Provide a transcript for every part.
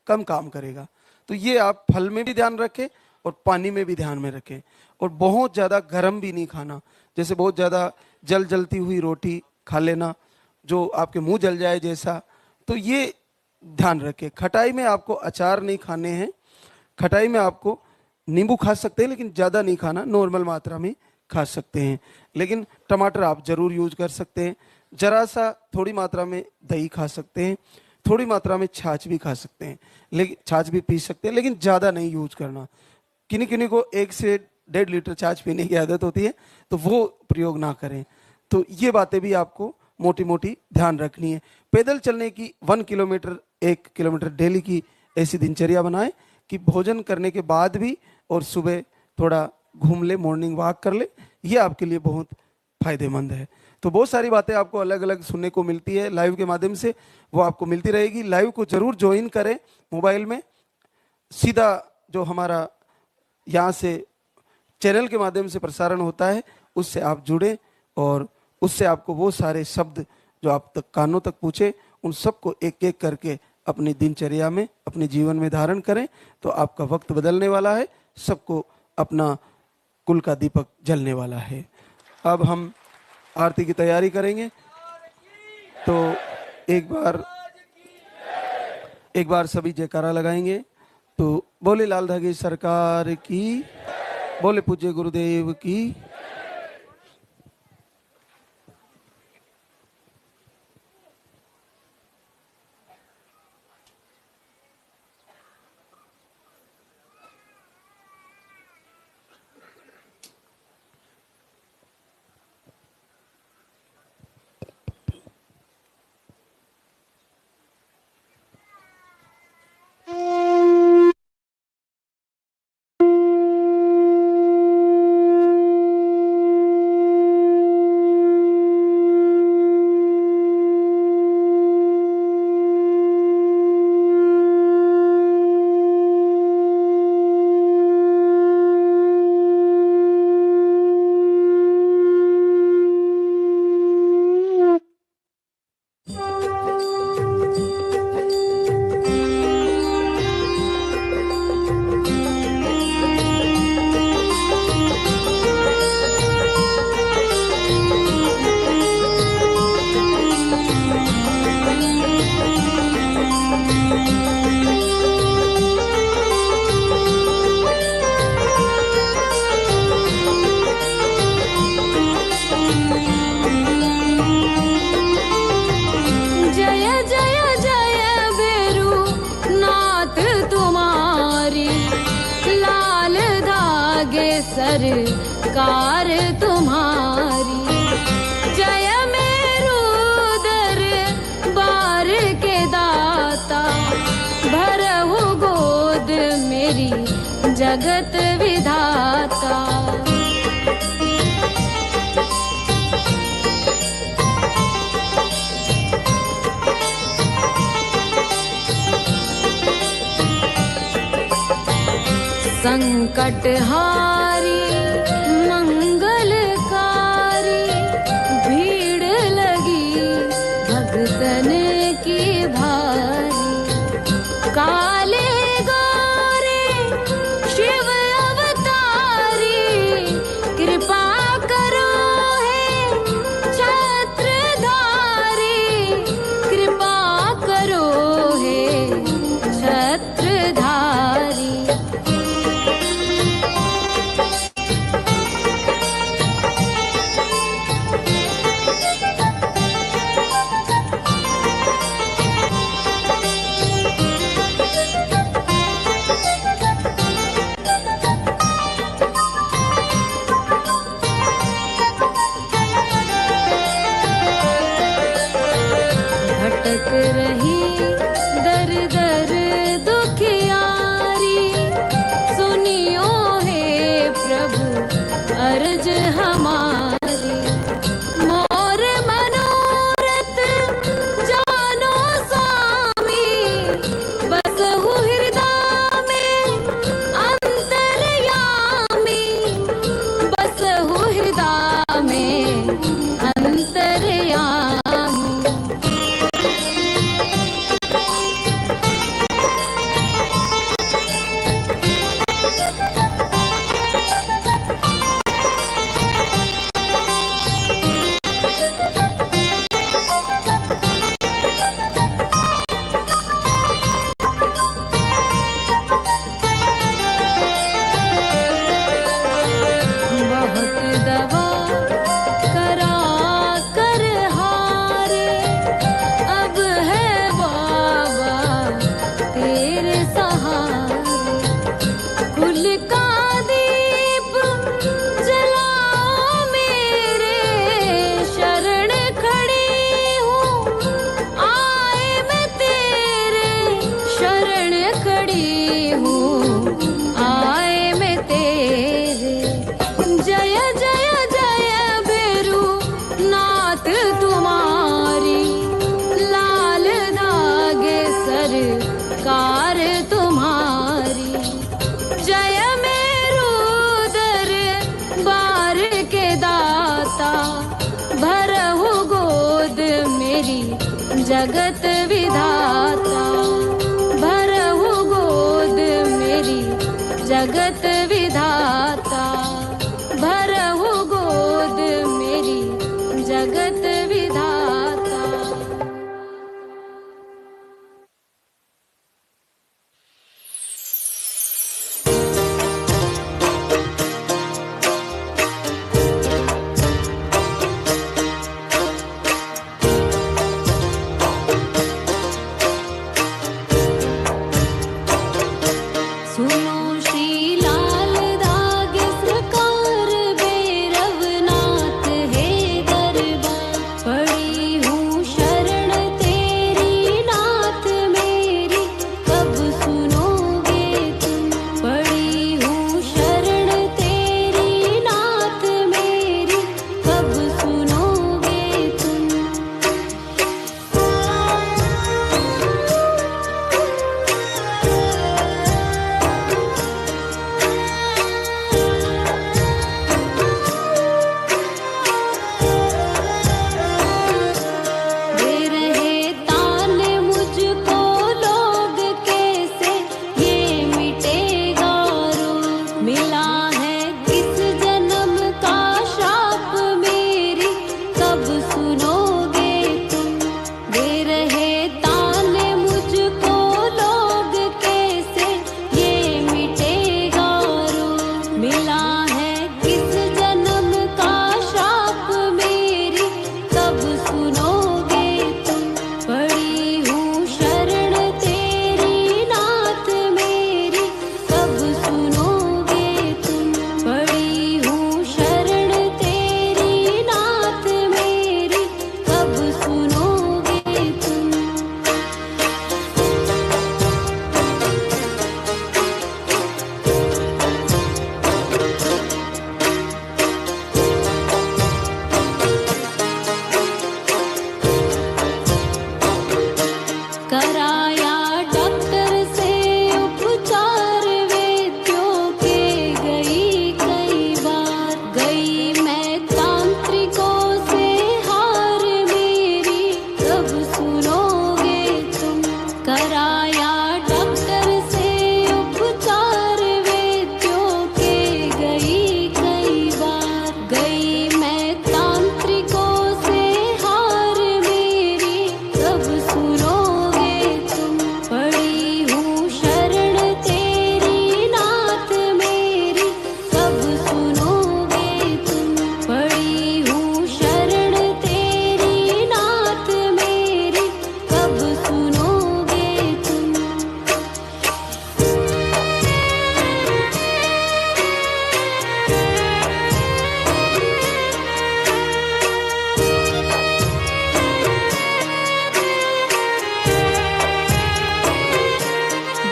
कम काम करेगा। तो ये आप फल में भी ध्यान रखें और पानी में भी ध्यान में रखें। और बहुत ज़्यादा गर्म भी नहीं खाना, जैसे बहुत ज़्यादा जलती हुई रोटी खा लेना जो आपके मुंह जल जाए जैसा, तो ये ध्यान रखें। खटाई में आपको अचार नहीं खाने हैं, खटाई में आपको नींबू खा सकते हैं लेकिन ज़्यादा नहीं खाना, नॉर्मल मात्रा में खा सकते हैं। लेकिन टमाटर आप जरूर यूज कर सकते हैं, जरा सा थोड़ी मात्रा में दही खा सकते हैं, थोड़ी मात्रा में छाछ भी खा सकते हैं, लेकिन छाछ भी पी सकते हैं लेकिन ज़्यादा नहीं यूज करना। किन्हीं किन्हीं को 1 से 1.5 लीटर छाछ पीने की आदत होती है, तो वो प्रयोग ना करें। तो ये बातें भी आपको मोटी मोटी ध्यान रखनी है। पैदल चलने की 1 किलोमीटर 1 किलोमीटर डेली की ऐसी दिनचर्या बनाएं कि भोजन करने के बाद भी और सुबह थोड़ा घूम ले, मॉर्निंग वॉक कर ले, ये आपके लिए बहुत फायदेमंद है। तो बहुत सारी बातें आपको अलग अलग सुनने को मिलती है लाइव के माध्यम से, वो आपको मिलती रहेगी। लाइव को जरूर ज्वाइन करें मोबाइल में, सीधा जो हमारा यहाँ से चैनल के माध्यम से प्रसारण होता है उससे आप जुड़े और उससे आपको वो सारे शब्द जो आप तक कानों तक पूछे उन सबको एक एक करके अपनी दिनचर्या में, अपने जीवन में धारण करें, तो आपका वक्त बदलने वाला है, सबको अपना कुल का दीपक जलने वाला है। अब हम आरती की तैयारी करेंगे, तो एक बार सभी जयकारा लगाएंगे। तो बोले लाल धागे सरकार की, बोले पूज्य गुरुदेव की। सरकार तुम्हारी, जय मेरू दरबार के दाता, भरहु गोद मेरी जगत विधाता। संकटहारी मंगलकारी, भीड़ लगी भगतन की भारी। काले गौरे शिव अवतारी, कृपा करो हे छत्रधारी, कृपा करो हे छत्रधारी। भटक रही दर दर दुखी पड़ी हूँ आए मैं तेरे। जय जय जय बेरू नाथ तुम्हारी, लाल धागे सरकार तुम्हारी। जय मेरू दरबार के दाता, भरहु गोद मेरी जगत विधाता। भरहु गोद मेरी जगत विधाता, भरहु गोद मेरी जगत विधाता। सुनो श्री लाल धागे सरकार, भैरवनाथ है दरबार। पड़ी हूँ शरण तेरी नाथ मेरी, कब सुनोगे तुम। पड़ी हूँ शरण तेरी नाथ मेरी, कब सुनोगे तुम। दे रहे तान मुझको लोग कैसे, ये मिटेगा रोग। मिला है किस जन्म का शाप मेरी, कब सुनोगे तुम। दे रहे तान मुझको लोग कैसे, ये मिटेगा रोग। मिला है किस जन्म का शाप मेरी, कब सुनोगे तुम। पड़ी हूँ शरण तेरी नाथ मेरी, कब सुनोगे तुम। पड़ी हूँ शरण तेरी नाथ मेरी, कब सुनोगे तुम। कराया डॉक्टर से उपचार, वैद्यों के गई कई बार। गई मैं तांत्रिकों से हार मेरी, कब सुनोगे तुम। कराया डॉक्टर से उपचार, वैद्यों के गई कई बार। गई मैं तांत्रिकों से हार मेरी, कब सुनोगे तुम। पड़ी हूँ शरण तेरी नाथ मेरी, कब सुनोगे तुम। पड़ी हूँ शरण तेरी नाथ मेरी, कब सुनोगे तुम।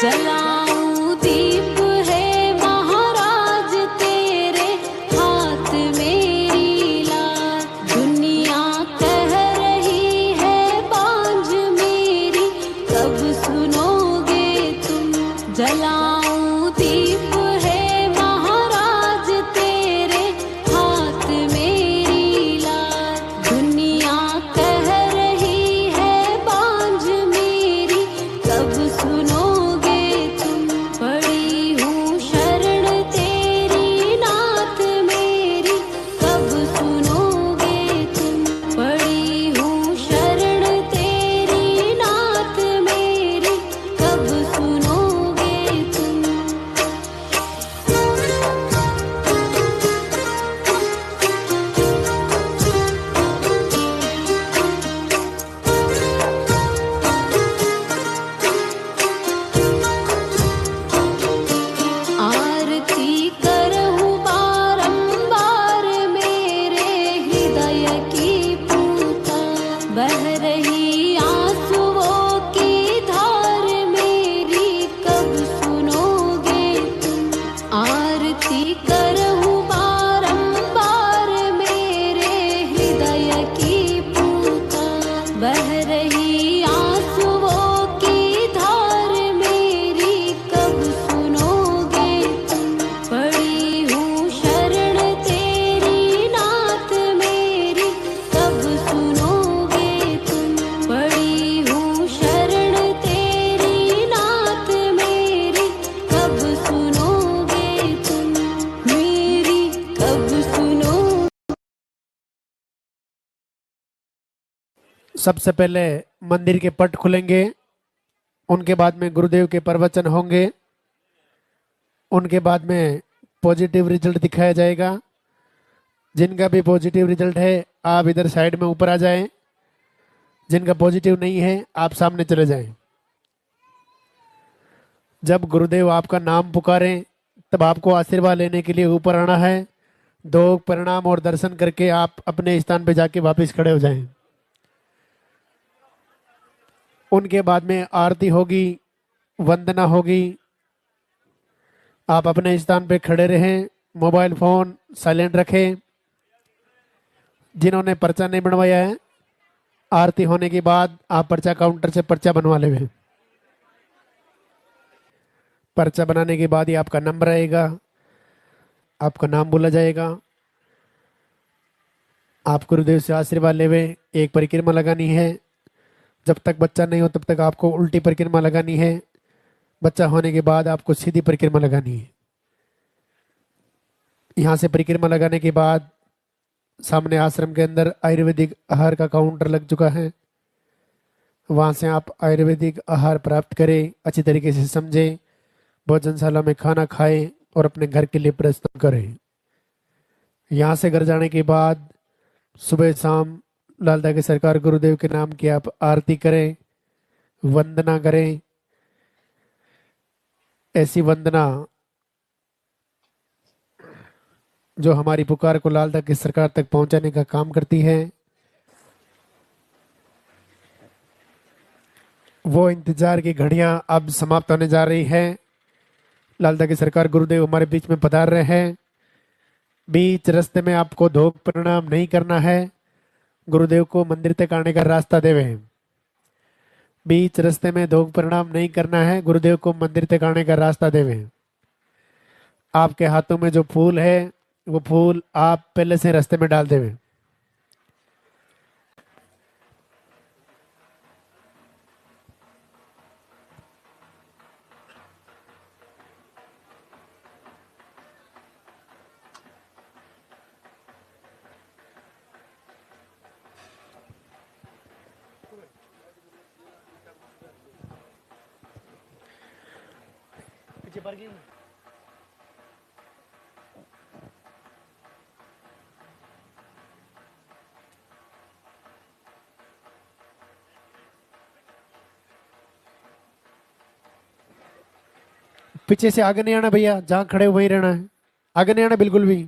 जलाऊं दीप है महाराज तेरे हाथ मेरी लाल। दुनिया कह रही है बांझ मेरी, कब सुनोगे तुम। जलाऊं दीप है महाराज तेरे हाथ मेरी लाल। दुनिया कह रही है बांझ मेरी, कब सुनोगे तुम। पड़ी हूँ शरण तेरी नाथ मेरी, कब सुनोगे तुम। पड़ी हूँ शरण तेरी नाथ मेरी, कब सुनोगे तुम। सबसे पहले मंदिर के पट खुलेंगे, उनके बाद में गुरुदेव के प्रवचन होंगे, उनके बाद में पॉजिटिव रिजल्ट दिखाया जाएगा। जिनका भी पॉजिटिव रिजल्ट है आप इधर साइड में ऊपर आ जाएं, जिनका पॉजिटिव नहीं है आप सामने चले जाएं। जब गुरुदेव आपका नाम पुकारें तब आपको आशीर्वाद लेने के लिए ऊपर आना है। दो प्रणाम और दर्शन करके आप अपने स्थान पे जाके वापस खड़े हो जाएं। उनके बाद में आरती होगी, वंदना होगी। आप अपने स्थान पे खड़े रहें, मोबाइल फोन साइलेंट रखें। जिन्होंने पर्चा नहीं बनवाया है, आरती होने के बाद आप पर्चा काउंटर से पर्चा बनवा लेंगे। पर्चा बनाने के बाद ही आपका नंबर आएगा, आपका नाम बोला जाएगा। आप गुरुदेव से आशीर्वाद लेवे। एक परिक्रमा लगानी है, जब तक बच्चा नहीं हो तब तक आपको उल्टी परिक्रमा लगानी है। बच्चा होने के बाद आपको सीधी परिक्रमा लगानी है। यहाँ से परिक्रमा लगाने के बाद सामने आश्रम के अंदर आयुर्वेदिक आहार का काउंटर लग चुका है। वहां से आप आयुर्वेदिक आहार प्राप्त करें, अच्छी तरीके से समझें, भोजनशाला में खाना खाएं और अपने घर के लिए प्रस्थान करें। यहाँ से घर जाने के बाद सुबह शाम लालदा के सरकार गुरुदेव के नाम की आप आरती करें, वंदना करें। ऐसी वंदना जो हमारी पुकार को लालदा की सरकार तक पहुंचाने का काम करती है। वो इंतजार की घड़ियां अब समाप्त होने जा रही है। लालदा की सरकार गुरुदेव हमारे बीच में पधार रहे हैं। बीच रास्ते में आपको धोख प्रणाम नहीं करना है, गुरुदेव को मंदिर तक आने का रास्ता देवे। बीच रास्ते में धोख प्रणाम नहीं करना है, गुरुदेव को मंदिर तक आने का रास्ता देवे। आपके हाथों में जो फूल है वो फूल आप पहले से रास्ते में डाल देवे। पीछे से आगे नहीं आना भैया, जहां खड़े हो वहीं रहना है, आगे नहीं आना बिल्कुल भी।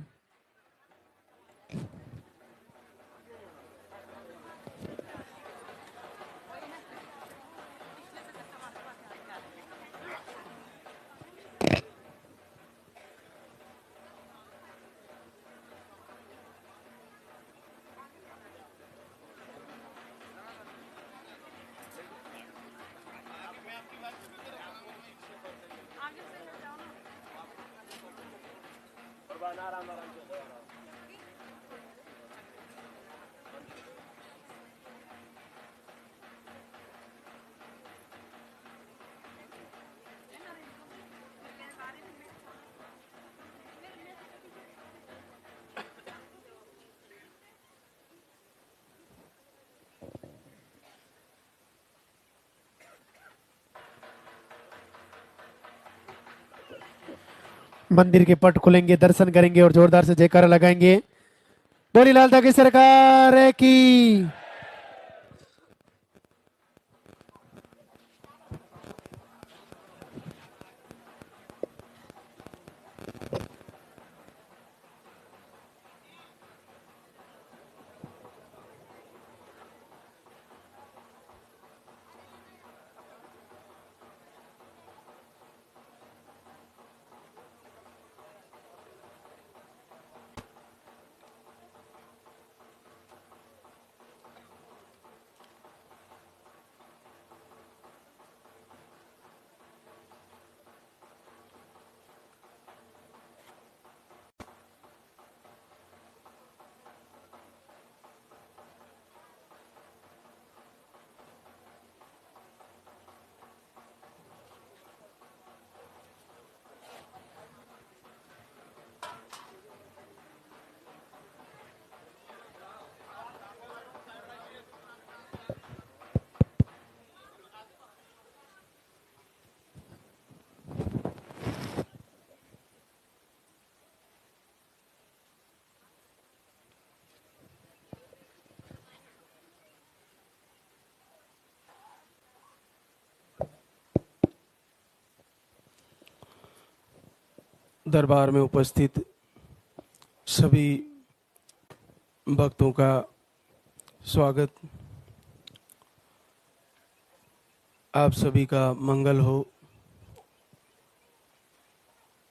मंदिर के पट खुलेंगे, दर्शन करेंगे और जोरदार से जयकारा लगाएंगे। बोली लालदा की सरकार की। दरबार में उपस्थित सभी भक्तों का स्वागत। आप सभी का मंगल हो।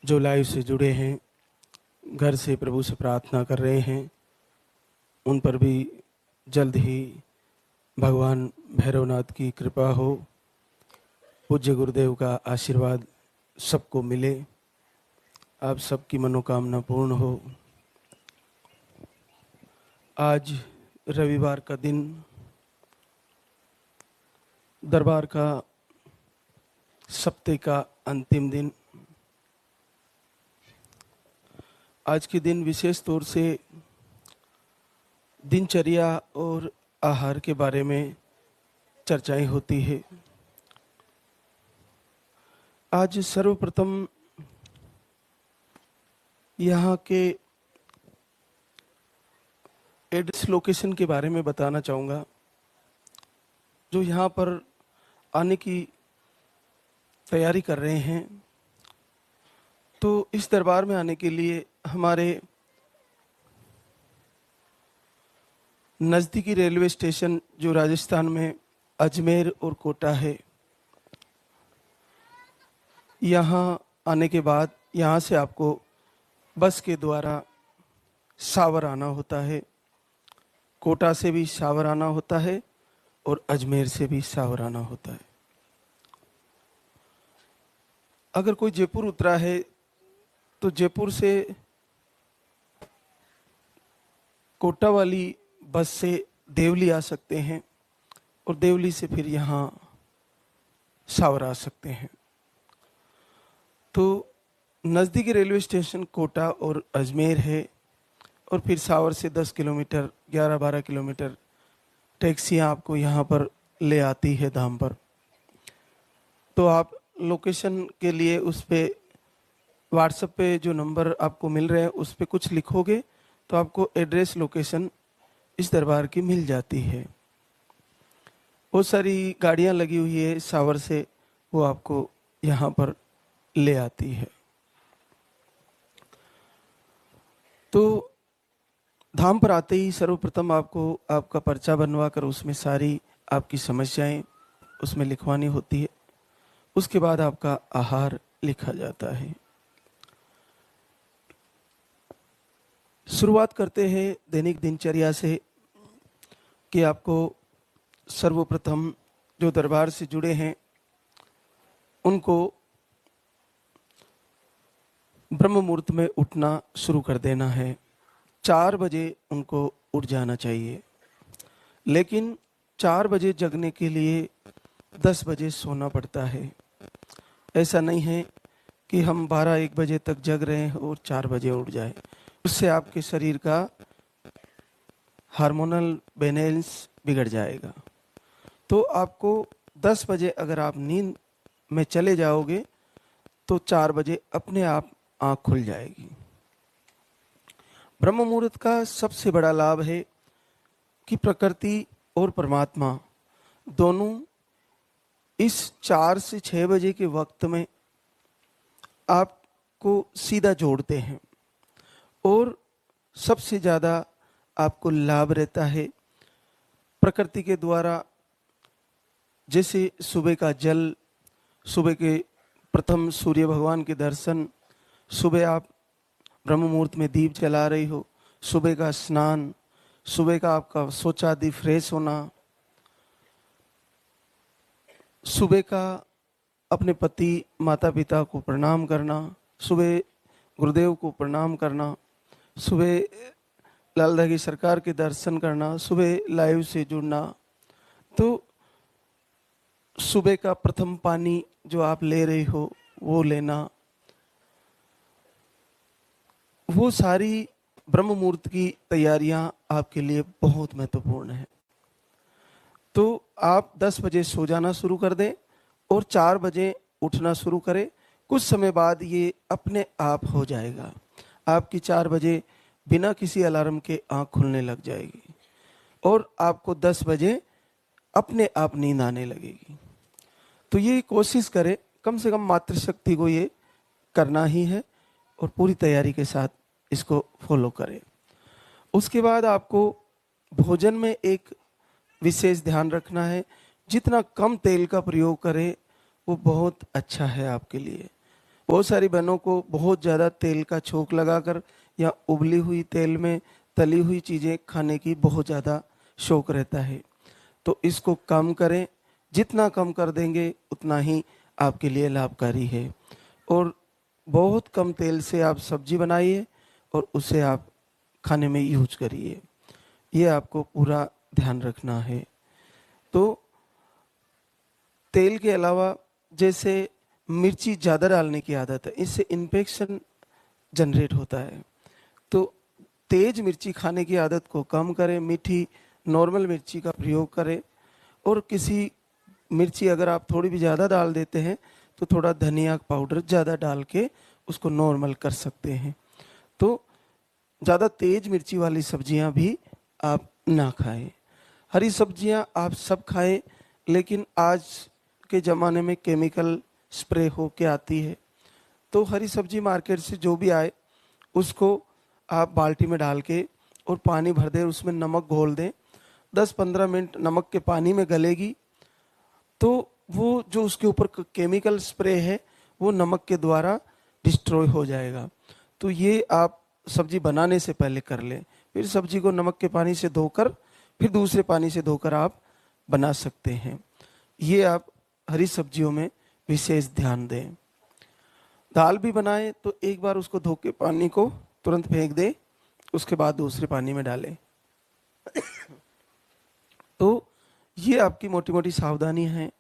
जो लाइव से जुड़े हैं, घर से प्रभु से प्रार्थना कर रहे हैं, उन पर भी जल्द ही भगवान भैरवनाथ की कृपा हो, पूज्य गुरुदेव का आशीर्वाद सबको मिले, आप सबकी मनोकामना पूर्ण हो। आज रविवार का दिन, दरबार का सप्ताह का अंतिम दिन। आज के दिन विशेष तौर से दिनचर्या और आहार के बारे में चर्चाएं होती है। आज सर्वप्रथम यहाँ के एड्रेस लोकेशन के बारे में बताना चाहूँगा। जो यहाँ पर आने की तैयारी कर रहे हैं, तो इस दरबार में आने के लिए हमारे नज़दीकी रेलवे स्टेशन जो राजस्थान में अजमेर और कोटा है, यहाँ आने के बाद यहाँ से आपको बस के द्वारा सावर आना होता है। कोटा से भी सावर आना होता है और अजमेर से भी सावर आना होता है। अगर कोई जयपुर उतरा है तो जयपुर से कोटा वाली बस से देवली आ सकते हैं और देवली से फिर यहाँ सावर आ सकते हैं। तो नज़दीकी रेलवे स्टेशन कोटा और अजमेर है और फिर सावर से 10 किलोमीटर 11-12 किलोमीटर टैक्सियाँ आपको यहाँ पर ले आती है धाम पर। तो आप लोकेशन के लिए उस पे व्हाट्सएप पे जो नंबर आपको मिल रहे हैं उस पे कुछ लिखोगे तो आपको एड्रेस लोकेशन इस दरबार की मिल जाती है। बहुत सारी गाड़ियाँ लगी हुई है सावर से, वो आपको यहाँ पर ले आती है। तो धाम पर आते ही सर्वप्रथम आपको आपका पर्चा बनवा कर उसमें सारी आपकी समस्याएं उसमें लिखवानी होती है। उसके बाद आपका आहार लिखा जाता है। शुरुआत करते हैं दैनिक दिनचर्या से कि आपको सर्वप्रथम जो दरबार से जुड़े हैं उनको ब्रह्म मुहूर्त में उठना शुरू कर देना है। 4 बजे उनको उठ जाना चाहिए, लेकिन 4 बजे जगने के लिए 10 बजे सोना पड़ता है। ऐसा नहीं है कि हम 12-1 बजे तक जग रहे हैं और 4 बजे उठ जाए। उससे आपके शरीर का हार्मोनल बैलेंस बिगड़ जाएगा। तो आपको 10 बजे अगर आप नींद में चले जाओगे तो 4 बजे अपने आप आँख खुल जाएगी। ब्रह्म मुहूर्त का सबसे बड़ा लाभ है कि प्रकृति और परमात्मा दोनों इस 4 से 6 बजे के वक्त में आपको सीधा जोड़ते हैं और सबसे ज़्यादा आपको लाभ रहता है प्रकृति के द्वारा। जैसे सुबह का जल, सुबह के प्रथम सूर्य भगवान के दर्शन, सुबह आप ब्रह्म मुहूर्त में दीप जला रही हो, सुबह का स्नान, सुबह का आपका शौचादि फ्रेश होना, सुबह का अपने पति माता पिता को प्रणाम करना, सुबह गुरुदेव को प्रणाम करना, सुबह लाल धागी सरकार के दर्शन करना, सुबह लाइव से जुड़ना। तो सुबह का प्रथम पानी जो आप ले रही हो वो लेना, वो सारी ब्रह्म मुहूर्त की तैयारियां आपके लिए बहुत महत्वपूर्ण है। तो आप 10 बजे सो जाना शुरू कर दें और 4 बजे उठना शुरू करें। कुछ समय बाद ये अपने आप हो जाएगा। आपकी 4 बजे बिना किसी अलार्म के आँख खुलने लग जाएगी और आपको 10 बजे अपने आप नींद आने लगेगी। तो ये कोशिश करें, कम से कम मातृशक्ति को ये करना ही है और पूरी तैयारी के साथ इसको फॉलो करें। उसके बाद आपको भोजन में एक विशेष ध्यान रखना है, जितना कम तेल का प्रयोग करें वो बहुत अच्छा है आपके लिए। बहुत सारी बहनों को बहुत ज़्यादा तेल का छोंक लगाकर या उबली हुई तेल में तली हुई चीज़ें खाने की बहुत ज़्यादा शौक रहता है, तो इसको कम करें। जितना कम कर देंगे उतना ही आपके लिए लाभकारी है। और बहुत कम तेल से आप सब्जी बनाइए और उसे आप खाने में यूज करिए, ये आपको पूरा ध्यान रखना है। तो तेल के अलावा जैसे मिर्ची ज़्यादा डालने की आदत है, इससे इन्फेक्शन जनरेट होता है, तो तेज मिर्ची खाने की आदत को कम करें, मीठी नॉर्मल मिर्ची का प्रयोग करें। और किसी मिर्ची अगर आप थोड़ी भी ज़्यादा डाल देते हैं तो थोड़ा धनिया पाउडर ज़्यादा डाल के उसको नॉर्मल कर सकते हैं। तो ज़्यादा तेज मिर्ची वाली सब्जियां भी आप ना खाएं। हरी सब्जियां आप सब खाएं, लेकिन आज के ज़माने में केमिकल स्प्रे हो के आती है, तो हरी सब्जी मार्केट से जो भी आए उसको आप बाल्टी में डाल के और पानी भर दें, उसमें नमक घोल दें। 10-15 मिनट नमक के पानी में गलेगी तो वो जो उसके ऊपर केमिकल स्प्रे है वो नमक के द्वारा डिस्ट्रॉय हो जाएगा। तो ये आप सब्जी बनाने से पहले कर लें, फिर सब्जी को नमक के पानी से धोकर फिर दूसरे पानी से धोकर आप बना सकते हैं। ये आप हरी सब्जियों में विशेष ध्यान दें। दाल भी बनाएं तो एक बार उसको धो के पानी को तुरंत फेंक दें, उसके बाद दूसरे पानी में डालें। तो ये आपकी मोटी मोटी सावधानी है।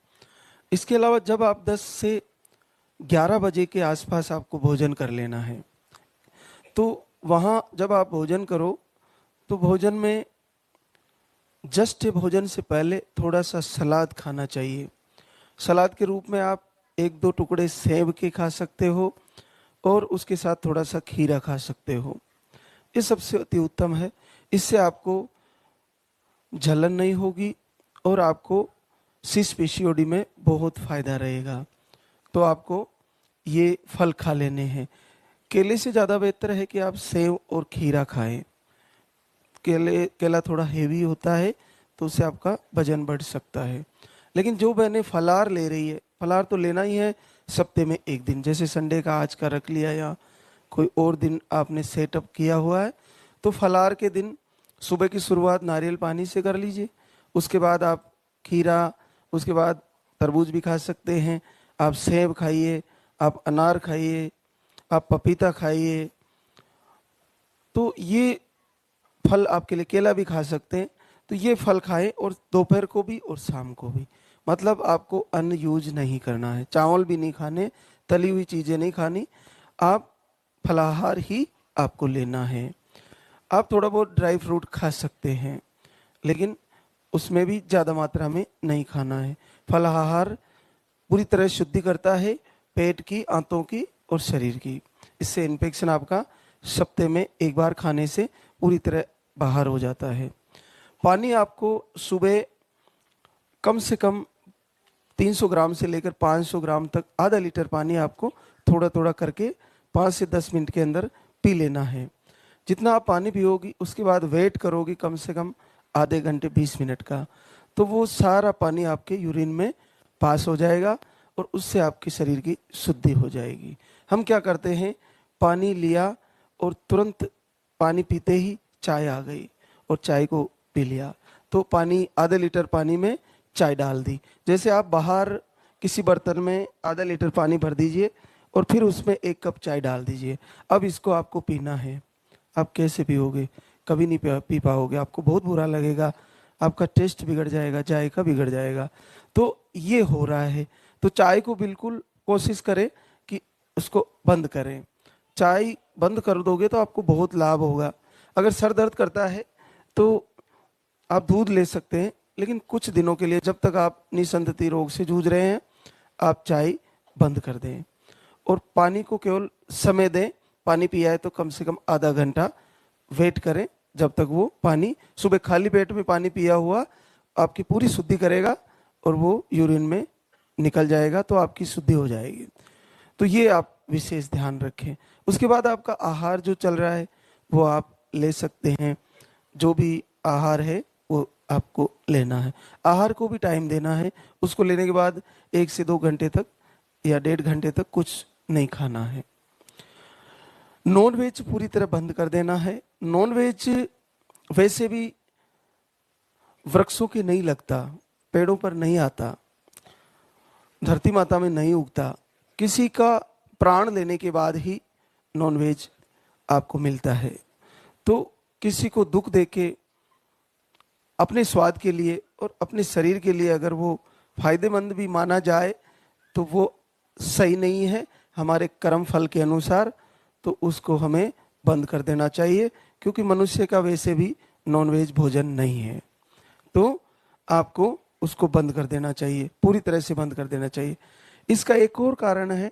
इसके अलावा जब आप 10 से 11 बजे के आसपास आपको भोजन कर लेना है, तो वहाँ जब आप भोजन करो तो भोजन में जस्ट भोजन से पहले थोड़ा सा सलाद खाना चाहिए। सलाद के रूप में आप 1-2 टुकड़े सेब के खा सकते हो और उसके साथ थोड़ा सा खीरा खा सकते हो। ये सबसे अति उत्तम है। इससे आपको जलन नहीं होगी और आपको सिस पीसीओडी में बहुत फायदा रहेगा। तो आपको ये फल खा लेने हैं। केले से ज़्यादा बेहतर है कि आप सेब और खीरा खाएं। केला थोड़ा हेवी होता है तो उससे आपका वजन बढ़ सकता है। लेकिन जो बहनें फलाहार ले रही है, फलाहार तो लेना ही है सप्ते में एक दिन, जैसे संडे का आज का रख लिया या कोई और दिन आपने सेटअप किया हुआ है, तो फलाहार के दिन सुबह की शुरुआत नारियल पानी से कर लीजिए। उसके बाद आप खीरा, उसके बाद तरबूज भी खा सकते हैं, आप सेब खाइए, आप अनार खाइए, आप पपीता खाइए। तो ये फल आपके लिए, केला भी खा सकते हैं। तो ये फल खाएं और दोपहर को भी और शाम को भी। मतलब आपको अन्न यूज नहीं करना है, चावल भी नहीं खाने, तली हुई चीज़ें नहीं खानी, आप फलाहार ही आपको लेना है। आप थोड़ा बहुत ड्राई फ्रूट खा सकते हैं, लेकिन उसमें भी ज़्यादा मात्रा में नहीं खाना है। फलाहार पूरी तरह शुद्धि करता है पेट की, आंतों की और शरीर की। इससे इन्फेक्शन आपका सप्ते में एक बार खाने से पूरी तरह बाहर हो जाता है। पानी आपको सुबह कम से कम 300 ग्राम से लेकर 500 ग्राम तक, आधा लीटर पानी आपको थोड़ा थोड़ा करके 5 से 10 मिनट के अंदर पी लेना है। जितना आप पानी पियोगी उसके बाद वेट करोगी कम से कम आधे घंटे 20 मिनट का, तो वो सारा पानी आपके यूरिन में पास हो जाएगा और उससे आपके शरीर की शुद्धि हो जाएगी। हम क्या करते हैं, पानी लिया और तुरंत पानी पीते ही चाय आ गई और चाय को पी लिया, तो पानी आधे लीटर पानी में चाय डाल दी। जैसे आप बाहर किसी बर्तन में आधा लीटर पानी भर दीजिए और फिर उसमें 1 कप चाय डाल दीजिए। अब इसको आपको पीना है। आप कैसे पियोगे? कभी नहीं पी पाओगे, आपको बहुत बुरा लगेगा, आपका टेस्ट बिगड़ जाएगा, जायका बिगड़ जाएगा। तो ये हो रहा है। तो चाय को बिल्कुल कोशिश करें कि उसको बंद करें। चाय बंद कर दोगे तो आपको बहुत लाभ होगा। अगर सर दर्द करता है तो आप दूध ले सकते हैं, लेकिन कुछ दिनों के लिए, जब तक आप निसंतति रोग से जूझ रहे हैं, आप चाय बंद कर दें और पानी को केवल समय दें। पानी पिया है तो कम से कम आधा घंटा वेट करें जब तक वो पानी, सुबह खाली पेट में पानी पिया हुआ आपकी पूरी शुद्धि करेगा और वो यूरिन में निकल जाएगा, तो आपकी शुद्धि हो जाएगी। तो ये आप विशेष ध्यान रखें। उसके बाद आपका आहार जो चल रहा है वो आप ले सकते हैं। जो भी आहार है वो आपको लेना है। आहार को भी टाइम देना है। उसको लेने के बाद 1 से 2 घंटे तक या 1.5 घंटे तक कुछ नहीं खाना है। नॉन वेज पूरी तरह बंद कर देना है। नॉन वेज वैसे भी वृक्षों के नहीं लगता, पेड़ों पर नहीं आता, धरती माता में नहीं उगता। किसी का प्राण लेने के बाद ही नॉन वेज आपको मिलता है। तो किसी को दुख देके अपने स्वाद के लिए और अपने शरीर के लिए अगर वो फायदेमंद भी माना जाए तो वो सही नहीं है हमारे कर्म फल के अनुसार। तो उसको हमें बंद कर देना चाहिए, क्योंकि मनुष्य का वैसे भी नॉनवेज भोजन नहीं है। तो आपको उसको बंद कर देना चाहिए, पूरी तरह से बंद कर देना चाहिए। इसका एक और कारण है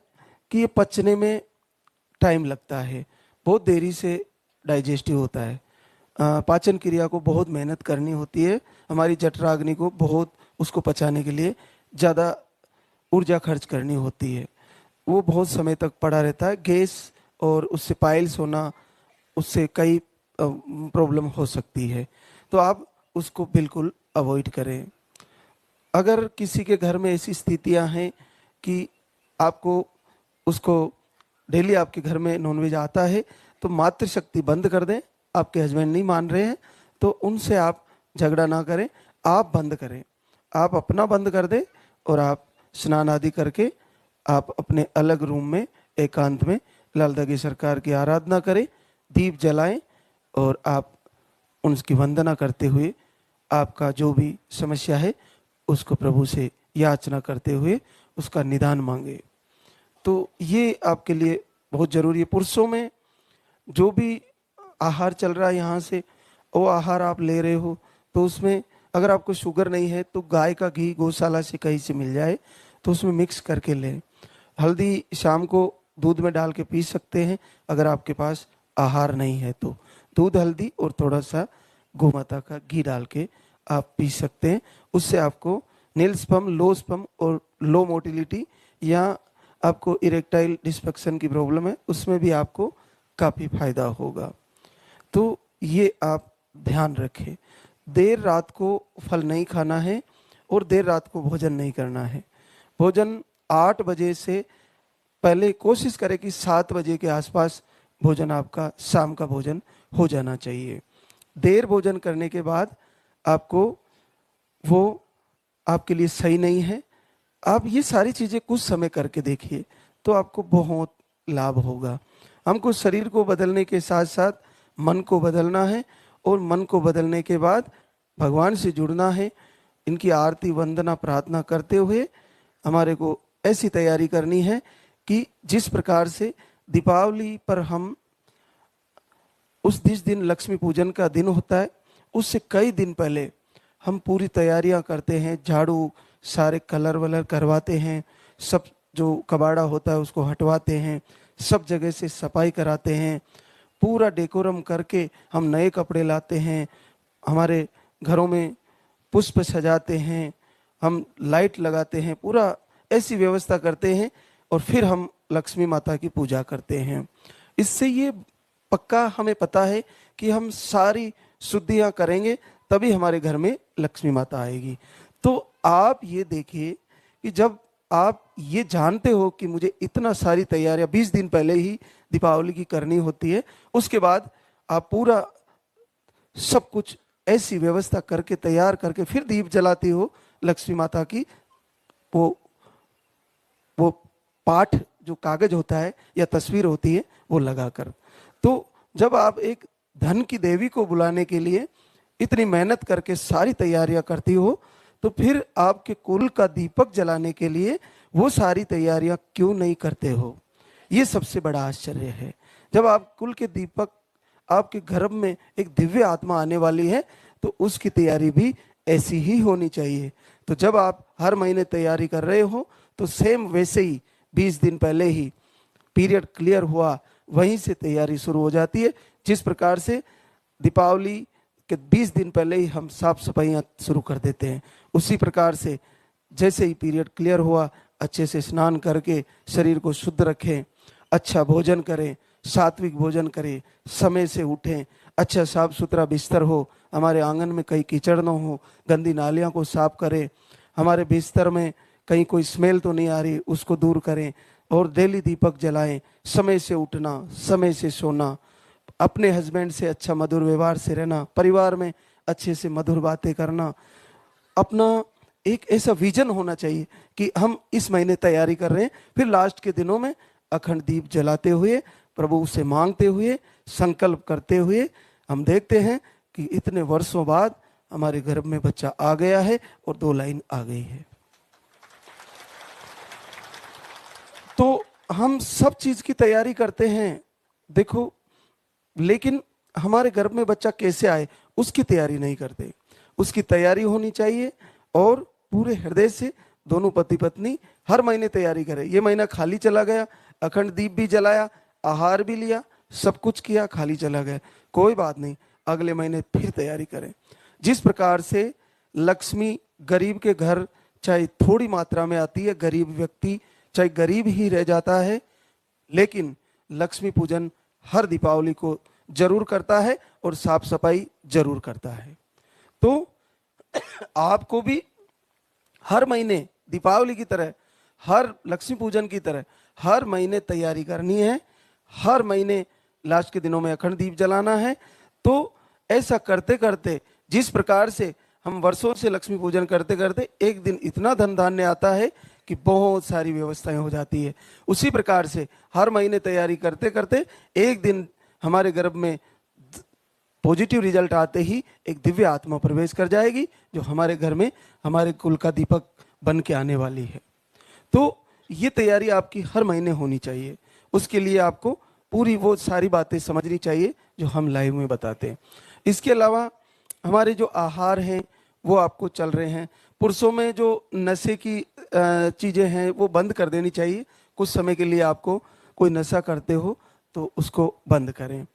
कि ये पचने में टाइम लगता है, बहुत देरी से डाइजेस्टिव होता है। पाचन क्रिया को बहुत मेहनत करनी होती है। हमारी जठराग्नि को बहुत उसको पचाने के लिए ज़्यादा ऊर्जा खर्च करनी होती है। वो बहुत समय तक पड़ा रहता है। गैस और उससे पाइल्स होना, उससे कई प्रॉब्लम हो सकती है। तो आप उसको बिल्कुल अवॉइड करें। अगर किसी के घर में ऐसी स्थितियां हैं कि आपको उसको डेली आपके घर में नॉनवेज आता है, तो मातृशक्ति बंद कर दें। आपके हस्बैंड नहीं मान रहे हैं तो उनसे आप झगड़ा ना करें, आप बंद करें। आप अपना बंद कर दें और आप स्नान आदि करके आप अपने अलग रूम में एकांत में लाल दागी सरकार की आराधना करें, दीप जलाएं और आप उनकी वंदना करते हुए आपका जो भी समस्या है उसको प्रभु से याचना करते हुए उसका निदान मांगे। तो ये आपके लिए बहुत जरूरी है। पुरुषों में जो भी आहार चल रहा है यहाँ से, वो आहार आप ले रहे हो तो उसमें अगर आपको शुगर नहीं है तो गाय का घी गौशाला से कहीं से मिल जाए तो उसमें मिक्स करके लें। हल्दी शाम को दूध में डाल के पी सकते हैं। अगर आपके पास आहार नहीं है तो दूध, हल्दी और थोड़ा सा गोमाता का घी डाल के आप पी सकते हैं। उससे आपको नील स्पम, लो स्पम और लो मोटिलिटी या आपको इरेक्टाइल डिस्फंक्शन की प्रॉब्लम है उसमें भी आपको काफ़ी फायदा होगा। तो ये आप ध्यान रखें। देर रात को फल नहीं खाना है और देर रात को भोजन नहीं करना है। भोजन 8 बजे से पहले कोशिश करें कि 7 बजे के आसपास भोजन आपका शाम का भोजन हो जाना चाहिए। देर भोजन करने के बाद आपको वो आपके लिए सही नहीं है। आप ये सारी चीज़ें कुछ समय करके देखिए तो आपको बहुत लाभ होगा। हमको शरीर को बदलने के साथ साथ मन को बदलना है और मन को बदलने के बाद भगवान से जुड़ना है। इनकी आरती, वंदना, प्रार्थना करते हुए हमारे को ऐसी तैयारी करनी है कि जिस प्रकार से दीपावली पर हम उस दिन लक्ष्मी पूजन का दिन होता है, उससे कई दिन पहले हम पूरी तैयारियां करते हैं। झाड़ू, सारे कलर वलर करवाते हैं, सब जो कबाड़ा होता है उसको हटवाते हैं, सब जगह से सफाई कराते हैं, पूरा डेकोरम करके हम नए कपड़े लाते हैं, हमारे घरों में पुष्प सजाते हैं, हम लाइट लगाते हैं, पूरा ऐसी व्यवस्था करते हैं और फिर हम लक्ष्मी माता की पूजा करते हैं। इससे ये पक्का हमें पता है कि हम सारी शुद्धियां करेंगे तभी हमारे घर में लक्ष्मी माता आएगी। तो आप ये देखिए कि जब आप ये जानते हो कि मुझे इतना सारी तैयारियां 20 दिन पहले ही दीपावली की करनी होती है, उसके बाद आप पूरा सब कुछ ऐसी व्यवस्था करके तैयार करके फिर दीप जलाती हो लक्ष्मी माता की, वो पाठ जो कागज होता है या तस्वीर होती है वो लगाकर। तो जब आप एक धन की देवी को बुलाने के लिए इतनी मेहनत करके सारी तैयारियां करती हो, तो फिर आपके कुल का दीपक जलाने के लिए वो सारी तैयारियां क्यों नहीं करते हो? ये सबसे बड़ा आश्चर्य है। जब आप कुल के दीपक, आपके घर में एक दिव्य आत्मा आने वाली है तो उसकी तैयारी भी ऐसी ही होनी चाहिए। तो जब आप हर महीने तैयारी कर रहे हो तो सेम वैसे ही 20 दिन पहले ही पीरियड क्लियर हुआ, वहीं से तैयारी शुरू हो जाती है। जिस प्रकार से दीपावली के 20 दिन पहले ही हम साफ सफाइयाँ शुरू कर देते हैं, उसी प्रकार से जैसे ही पीरियड क्लियर हुआ अच्छे से स्नान करके शरीर को शुद्ध रखें, अच्छा भोजन करें, सात्विक भोजन करें, समय से उठें, अच्छा साफ सुथरा बिस्तर हो, हमारे आंगन में कहीं कीचड़ न हो, गंदी नालियों को साफ करें, हमारे बिस्तर में कहीं कोई स्मेल तो नहीं आ रही उसको दूर करें, और डेली दीपक जलाएं, समय से उठना, समय से सोना, अपने हस्बैंड से अच्छा मधुर व्यवहार से रहना, परिवार में अच्छे से मधुर बातें करना। अपना एक ऐसा विजन होना चाहिए कि हम इस महीने तैयारी कर रहे हैं, फिर लास्ट के दिनों में अखंड दीप जलाते हुए, प्रभु से मांगते हुए, संकल्प करते हुए हम देखते हैं कि इतने वर्षों बाद हमारे गर्भ में बच्चा आ गया है और 2 लाइन आ गई है। तो हम सब चीज की तैयारी करते हैं, देखो, लेकिन हमारे गर्भ में बच्चा कैसे आए उसकी तैयारी नहीं करते। उसकी तैयारी होनी चाहिए और पूरे हृदय से दोनों पति पत्नी हर महीने तैयारी करें। ये महीना खाली चला गया, अखंड दीप भी जलाया, आहार भी लिया, सब कुछ किया, खाली चला गया, कोई बात नहीं, अगले महीने फिर तैयारी करें। जिस प्रकार से लक्ष्मी गरीब के घर चाहे थोड़ी मात्रा में आती है, गरीब व्यक्ति चाहे गरीब ही रह जाता है, लेकिन लक्ष्मी पूजन हर दीपावली को जरूर करता है और साफ सफाई जरूर करता है। तो आपको भी हर महीने दीपावली की तरह, हर लक्ष्मी पूजन की तरह हर महीने तैयारी करनी है, हर महीने लास्ट के दिनों में अखंड दीप जलाना है। तो ऐसा करते करते, जिस प्रकार से हम वर्षों से लक्ष्मी पूजन करते करते एक दिन इतना धन धान्य आता है कि बहुत सारी व्यवस्थाएं हो जाती है, उसी प्रकार से हर महीने तैयारी करते करते एक दिन हमारे गर्भ में पॉजिटिव रिजल्ट आते ही एक दिव्य आत्मा प्रवेश कर जाएगी, जो हमारे घर में हमारे कुल का दीपक बन के आने वाली है। तो ये तैयारी आपकी हर महीने होनी चाहिए। उसके लिए आपको पूरी वो सारी बातें समझनी चाहिए जो हम लाइव में बताते हैं। इसके अलावा हमारे जो आहार हैं वो आपको चल रहे हैं। पुरुषों में जो नशे की चीज़ें हैं वो बंद कर देनी चाहिए। कुछ समय के लिए आपको कोई नशा करते हो तो उसको बंद करें।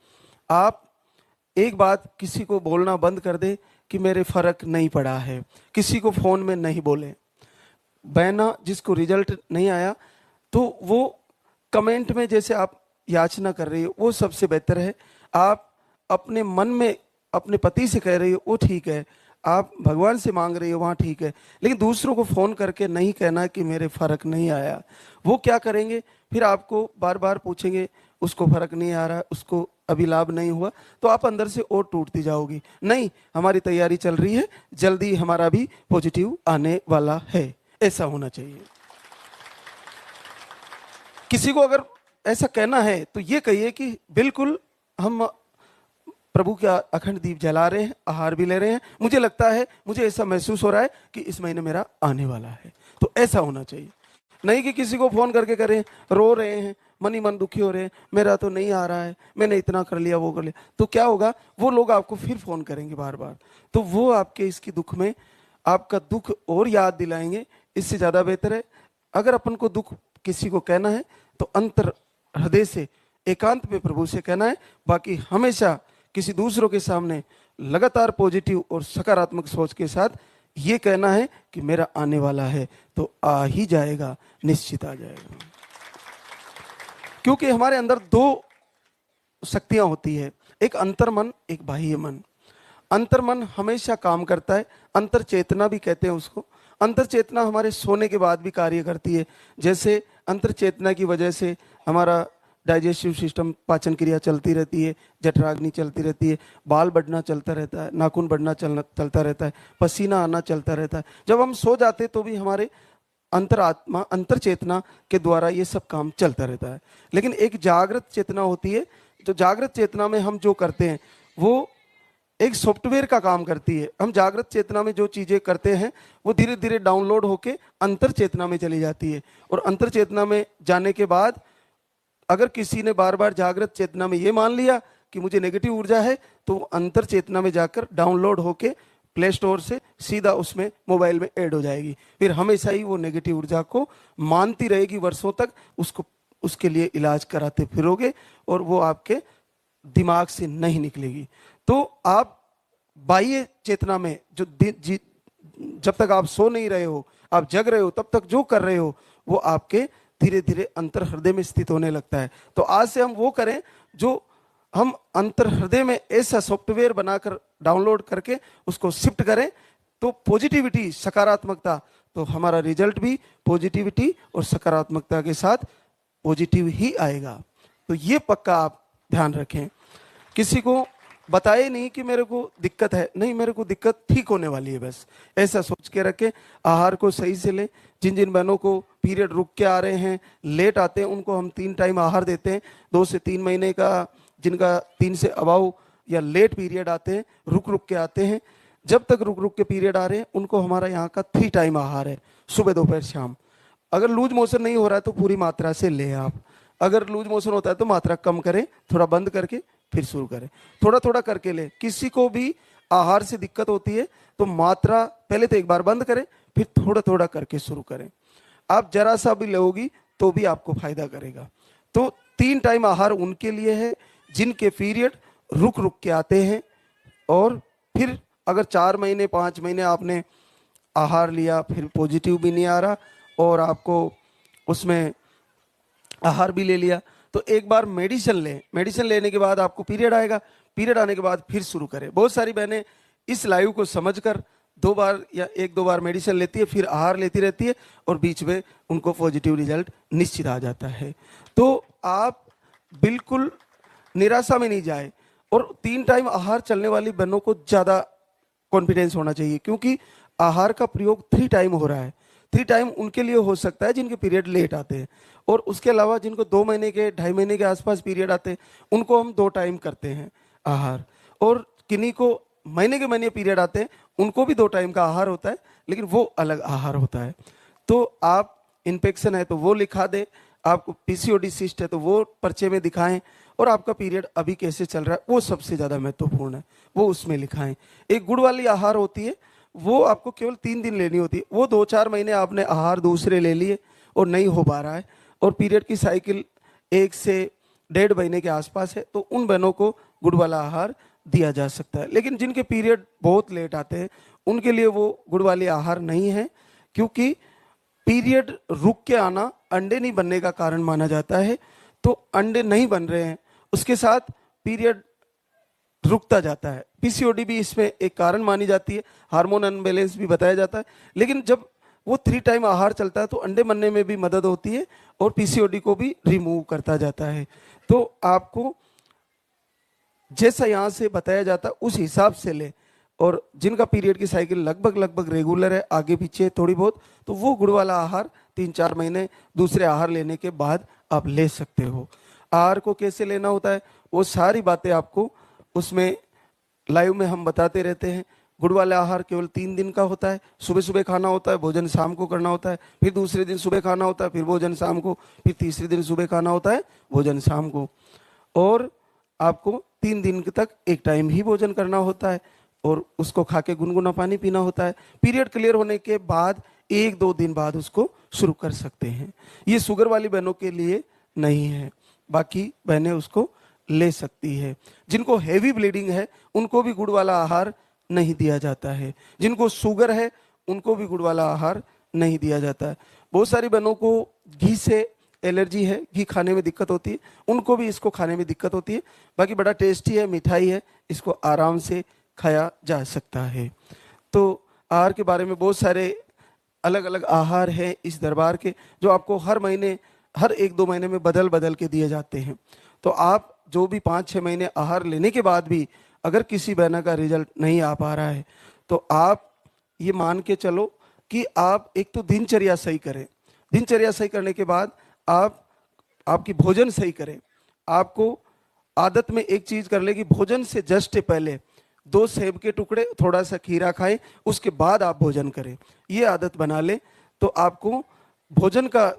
आप एक बात किसी को बोलना बंद कर दे कि मेरे फर्क नहीं पड़ा है, किसी को फोन में नहीं बोले। बहना जिसको रिजल्ट नहीं आया तो वो कमेंट में जैसे आप याचना कर रही हो वो सबसे बेहतर है। आप अपने मन में अपने पति से कह रही हो वो ठीक है, आप भगवान से मांग रही हो वहाँ ठीक है, लेकिन दूसरों को फोन करके नहीं कहना कि मेरे फर्क नहीं आया। वो क्या करेंगे, फिर आपको बार बार पूछेंगे उसको फर्क नहीं आ रहा, उसको अभी लाभ नहीं हुआ, तो आप अंदर से और टूटती जाओगी। नहीं, हमारी तैयारी चल रही है, जल्दी हमारा भी पॉजिटिव आने वाला है, ऐसा होना चाहिए। किसी को अगर ऐसा कहना है तो ये कहिए कि बिल्कुल हम प्रभु का अखंड दीप जला रहे हैं, आहार भी ले रहे हैं, मुझे लगता है, मुझे ऐसा महसूस हो रहा है कि इस महीने मेरा आने वाला है। तो ऐसा होना चाहिए। नहीं कि किसी को फोन करके करें, रो रहे हैं, मन ही मन दुखी हो रहे हैं, मेरा तो नहीं आ रहा है, मैंने इतना कर लिया वो कर लिया, तो क्या होगा, वो लोग आपको फिर फोन करेंगे बार बार, तो वो आपके इसकी दुख में आपका दुख और याद दिलाएंगे। इससे ज्यादा बेहतर है अगर अपन को दुख किसी को कहना है तो अंतर हृदय से एकांत में प्रभु से कहना है। बाकी हमेशा किसी दूसरों के सामने लगातार पॉजिटिव और सकारात्मक सोच के साथ ये कहना है कि मेरा आने वाला है, तो आ ही जाएगा, निश्चित आ जाएगा। क्योंकि हमारे अंदर 2 शक्तियां होती है, एक अंतर्मन, एक बाह्य मन। अंतर्मन हमेशा काम करता है, अंतर चेतना भी कहते हैं उसको। अंतर चेतना हमारे सोने के बाद भी कार्य करती है। जैसे अंतर चेतना की वजह से हमारा डाइजेस्टिव सिस्टम, पाचन क्रिया चलती रहती है, जठराग्नि चलती रहती है, बाल बढ़ना चलता रहता है, नाखून बढ़ना चलता रहता है, पसीना आना चलता रहता है। जब हम सो जाते तो भी हमारे अंतरात्मा, अंतर चेतना के द्वारा ये सब काम चलता रहता है। लेकिन एक जागृत चेतना होती है, जो जागृत चेतना में हम जो करते हैं वो एक सॉफ्टवेयर का काम करती है। हम जागृत चेतना में जो चीजें करते हैं वो धीरे धीरे डाउनलोड होके अंतर चेतना में चली जाती है, और अंतर चेतना में जाने के बाद अगर किसी ने बार बार जागृत चेतना में ये मान लिया कि मुझे नेगेटिव ऊर्जा है, तो अंतर चेतना में जाकर डाउनलोड होके प्ले स्टोर से सीधा उसमें मोबाइल में ऐड हो जाएगी। फिर हमेशा ही वो नेगेटिव ऊर्जा को मानती रहेगी वर्षों तक, उसको उसके लिए इलाज कराते फिरोगे और वो आपके दिमाग से नहीं निकलेगी। तो आप बाह्य चेतना में जो जब तक आप सो नहीं रहे हो, आप जग रहे हो, तब तक जो कर रहे हो वो आपके धीरे धीरे अंतर हृदय में स्थित होने लगता है। तो आज से हम वो करें जो हम अंतर हृदय में ऐसा सॉफ्टवेयर बनाकर डाउनलोड करके उसको शिफ्ट करें, तो पॉजिटिविटी, सकारात्मकता, तो हमारा रिजल्ट भी पॉजिटिविटी और सकारात्मकता के साथ पॉजिटिव ही आएगा। तो ये पक्का आप ध्यान रखें। किसी को बताए नहीं कि मेरे को दिक्कत है, नहीं, मेरे को दिक्कत ठीक होने वाली है, बस ऐसा सोच के रखें। आहार को सही से लें। जिन जिन बहनों को पीरियड रुक के आ रहे हैं, लेट आते हैं, उनको हम 3 टाइम आहार देते हैं। 2 से 3 महीने का, जिनका 3 से अबाउ या लेट पीरियड आते हैं, रुक रुक के आते हैं, जब तक रुक रुक के पीरियड आ रहे हैं, उनको हमारा यहाँ का 3 टाइम आहार है, सुबह दोपहर शाम। अगर लूज मोशन नहीं हो रहा है तो पूरी मात्रा से ले आप, अगर लूज मोशन होता है तो मात्रा कम करें, थोड़ा बंद करके फिर शुरू करें, थोड़ा थोड़ा करके ले। किसी को भी आहार से दिक्कत होती है तो मात्रा पहले तो एक बार बंद करें, फिर थोड़ा थोड़ा करके शुरू करें। आप जरा सा भी लोगी तो भी आपको फायदा करेगा। तो 3 टाइम आहार उनके लिए है जिनके पीरियड रुक रुक के आते हैं, और फिर अगर 4 महीने 5 महीने आपने आहार लिया, फिर पॉजिटिव भी नहीं आ रहा और आपको उसमें आहार भी ले लिया, तो एक बार मेडिसिन लें। मेडिसिन लेने के बाद आपको पीरियड आएगा, पीरियड आने के बाद फिर शुरू करें। बहुत सारी बहनें इस लाइव को समझकर 2 बार या 1-2 बार मेडिसिन लेती है, फिर आहार लेती रहती है और बीच में उनको पॉजिटिव रिजल्ट निश्चित आ जाता है। तो आप बिल्कुल निराशा में नहीं जाए, और 3 टाइम आहार चलने वाली बहनों को ज़्यादा कॉन्फिडेंस होना चाहिए, क्योंकि आहार का प्रयोग 3 टाइम हो रहा है। 3 टाइम उनके लिए हो सकता है जिनके पीरियड लेट आते हैं, और उसके अलावा जिनको 2 महीने के 2.5 महीने के आसपास पीरियड आते हैं, उनको हम 2 टाइम करते हैं आहार। और किन्हीं को महीने के महीने पीरियड आते हैं, उनको भी 2 टाइम का आहार होता है, लेकिन वो अलग आहार होता है। तो आप इन्फेक्शन है तो वो लिखा दे, आपको पीसीओडी सिस्ट है तो वो पर्चे में दिखाएं, और आपका पीरियड अभी कैसे चल रहा है वो सबसे ज़्यादा महत्वपूर्ण है, वो उसमें लिखाएं। एक गुड़ वाली आहार होती है, वो आपको केवल 3 दिन लेनी होती है। वो 2-4 महीने आपने आहार दूसरे ले लिए और नहीं हो पा रहा है, और पीरियड की साइकिल 1 से 1.5 महीने के आसपास है, तो उन बहनों को गुड़ वाला आहार दिया जा सकता है। लेकिन जिनके पीरियड बहुत लेट आते हैं उनके लिए वो गुड़ वाली आहार नहीं है, क्योंकि पीरियड रुक के आना अंडे नहीं बनने का कारण माना जाता है। तो अंडे नहीं बन रहे हैं, उसके साथ पीरियड रुकता जाता है। पीसीओडी भी इसमें एक कारण मानी जाती है, हार्मोन अनबैलेंस भी बताया जाता है। लेकिन जब वो 3 टाइम आहार चलता है तो अंडे बनने में भी मदद होती है और पीसीओडी को भी रिमूव करता जाता है। तो आपको जैसा यहाँ से बताया जाता है उस हिसाब से ले, और जिनका पीरियड की साइकिल लगभग रेगुलर है, आगे पीछे थोड़ी बहुत, तो वो गुड़ वाला आहार 3-4 महीने दूसरे आहार लेने के बाद आप ले सकते हो। आहार को कैसे लेना होता है वो सारी बातें आपको उसमें लाइव में हम बताते रहते हैं। गुड़ वाला आहार केवल 3 दिन का होता है, सुबह सुबह खाना होता है, भोजन शाम को करना होता है, फिर दूसरे दिन सुबह खाना होता है, फिर भोजन शाम को, फिर तीसरे दिन सुबह खाना होता है, भोजन शाम को, और आपको 3 दिन तक एक टाइम ही भोजन करना होता है, और उसको खा के गुनगुना पानी पीना होता है। पीरियड क्लियर होने के बाद 1-2 दिन बाद उसको शुरू कर सकते हैं। ये शुगर वाली बहनों के लिए नहीं है, बाकी बहनें उसको ले सकती है। जिनको हेवी ब्लीडिंग है उनको भी गुड़ वाला आहार नहीं दिया जाता है, जिनको शुगर है उनको भी गुड़ वाला आहार नहीं दिया जाता है। बहुत सारी बहनों को घी से एलर्जी है, घी खाने में दिक्कत होती है, उनको भी इसको खाने में दिक्कत होती है। बाकी बड़ा टेस्टी है, मिठाई है, इसको आराम से खाया जा सकता है। तो आहार के बारे में बहुत सारे अलग अलग आहार हैं इस दरबार के, जो आपको हर महीने, हर 1-2 महीने में बदल बदल के दिए जाते हैं। तो आप जो भी 5-6 महीने आहार लेने के बाद भी अगर किसी बहना का रिजल्ट नहीं आ पा रहा है, तो आप ये मान के चलो कि आप एक तो दिनचर्या सही करें। दिनचर्या सही करने के बाद आप आपकी भोजन सही करें। आपको आदत में एक चीज कर ले कि भोजन से जस्ट पहले 2 सेब के टुकड़े, थोड़ा सा खीरा खाएं, उसके बाद आप भोजन करें। ये आदत बना ले तो आपको भोजन का